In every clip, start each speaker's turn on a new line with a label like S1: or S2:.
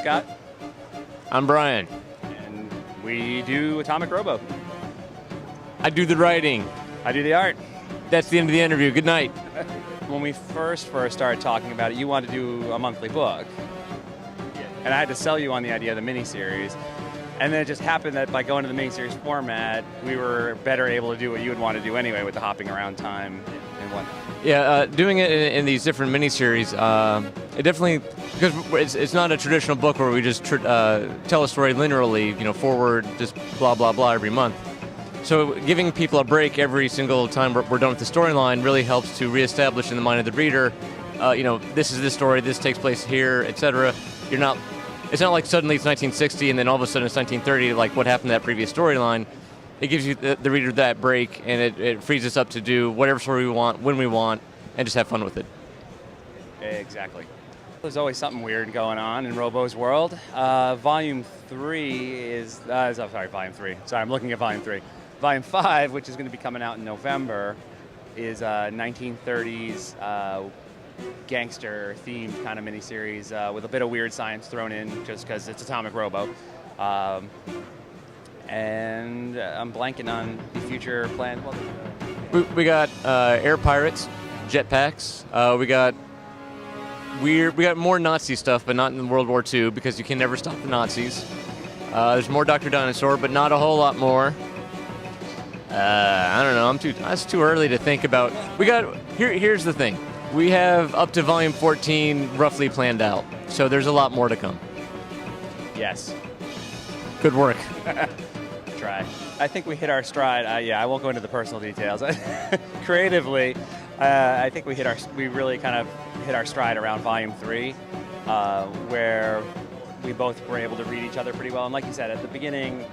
S1: Scott.
S2: I'm Brian.
S1: And we do Atomic Robo.
S2: I do the writing.
S1: I do the art.
S2: That's the end of the interview. Good night.
S1: When we first started talking about it, you wanted to do a monthly book. And I had to sell you on the idea of the miniseries. And then it just happened that by going to the miniseries format, we were better able to do what you would want to do anyway with the hopping around time and whatnot.
S2: Yeah, doing it in these different miniseries, it definitely, because it's not a traditional book where we just tell a story linearly, forward, just blah, blah, blah every month. So giving people a break every single time we're done with the storyline really helps to reestablish in the mind of the reader, this is this story, this takes place here, etc. It's not like suddenly it's 1960 and then all of a sudden it's 1930, like what happened to that previous storyline. It gives you the reader that break, and it frees us up to do whatever story we want, when we want, and just have fun with it.
S1: Exactly. There's always something weird going on in Robo's world. Volume 3 is, Volume 3. Sorry, I'm looking at Volume 3. Volume 5, which is going to be coming out in November, is 1930s gangster-themed kind of miniseries with a bit of weird science thrown in just because it's Atomic Robo. And I'm blanking on the future plan.
S2: We got air pirates, jetpacks. We got more Nazi stuff, but not in World War II because you can never stop the Nazis. There's more Dr. Dinosaur, but not a whole lot more. I don't know. That's too early to think about. Here's the thing. We have up to volume 14 roughly planned out, so there's a lot more to come.
S1: Yes.
S2: Good work.
S1: Try. I think we hit our stride. I won't go into the personal details. Creatively, I think we really kind of hit our stride around volume 3, where we both were able to read each other pretty well. And like you said, at the beginning,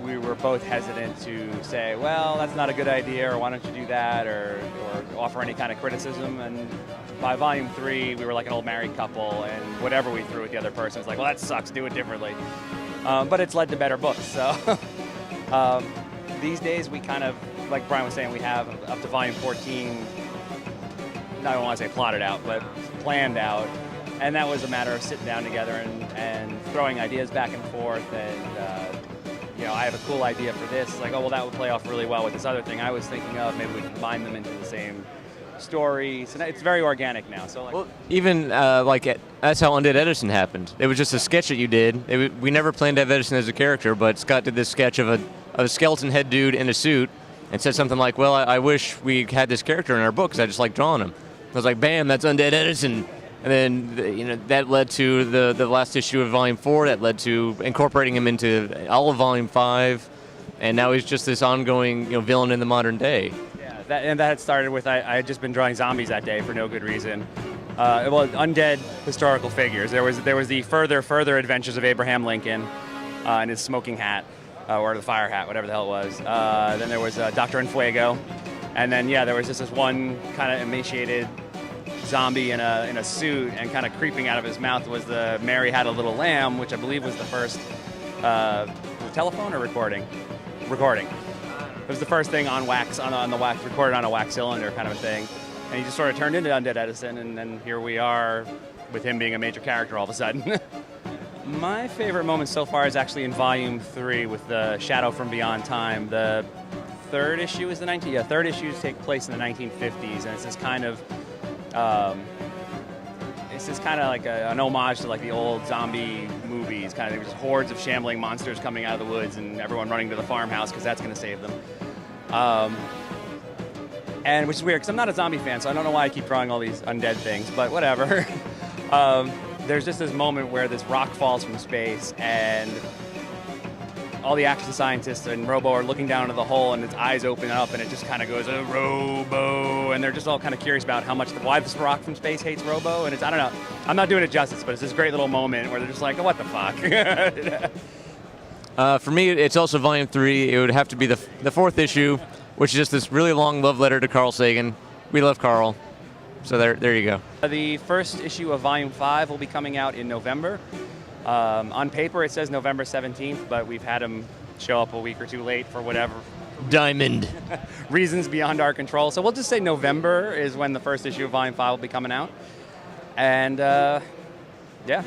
S1: we were both hesitant to say, well, that's not a good idea, or why don't you do that, or offer any kind of criticism. And by volume 3, we were like an old married couple, and whatever we threw at the other person was like, well, that sucks, do it differently. But it's led to better books. So these days, we kind of, like Brian was saying, we have up to volume 14, I don't want to say plotted out, but planned out. And that was a matter of sitting down together and throwing ideas back and forth. And I have a cool idea for this. It's like, oh, well, that would play off really well with this other thing I was thinking of. Maybe we can combine them into the same story. So it's very organic now. So
S2: even that's how Undead Edison happened. It was just a sketch that you did. We never planned to have Edison as a character, but Scott did this sketch of a skeleton head dude in a suit and said something like, well, I wish we had this character in our book because I just like drawing him. I was like, bam, that's Undead Edison. And then that led to the last issue of Volume 4. That led to incorporating him into all of Volume 5. And now he's just this ongoing villain in the modern day.
S1: Yeah, that had started with I had just been drawing zombies that day for no good reason. Undead historical figures. There was the further adventures of Abraham Lincoln and his smoking hat, or the fire hat, whatever the hell it was. Then there was Dr. Enfuego. And then, there was just this one kind of emaciated zombie in a suit, and kind of creeping out of his mouth was the Mary Had a Little Lamb, which I believe was the first telephone or recording. It was the first thing on wax, on the wax, recorded on a wax cylinder kind of a thing. And he just sort of turned into Undead Edison, and then here we are with him being a major character all of a sudden. My favorite moment so far is actually in Volume 3 with the Shadow from Beyond Time. The third issue is third issues take place in the 1950s, and it's this kind of like an homage to like the old zombie movies. Kind of, there's hordes of shambling monsters coming out of the woods, and everyone running to the farmhouse because that's going to save them. And which is weird because I'm not a zombie fan, so I don't know why I keep drawing all these undead things. But whatever. There's just this moment where this rock falls from space, and all the action scientists and Robo are looking down into the hole, and its eyes open up, and it just kind of goes, Robo, and they're just all kind of curious about why this rock from space hates Robo, and I don't know, I'm not doing it justice, but it's this great little moment where they're just like, oh, what the fuck?
S2: For me, it's also Volume 3. It would have to be the fourth issue, which is just this really long love letter to Carl Sagan. We love Carl. So there you go.
S1: The first issue of Volume 5 will be coming out in November. On paper, it says November 17th, but we've had him show up a week or two late for whatever
S2: Diamond
S1: reasons beyond our control. So we'll just say November is when the first issue of Volume 5 will be coming out. And Yeah.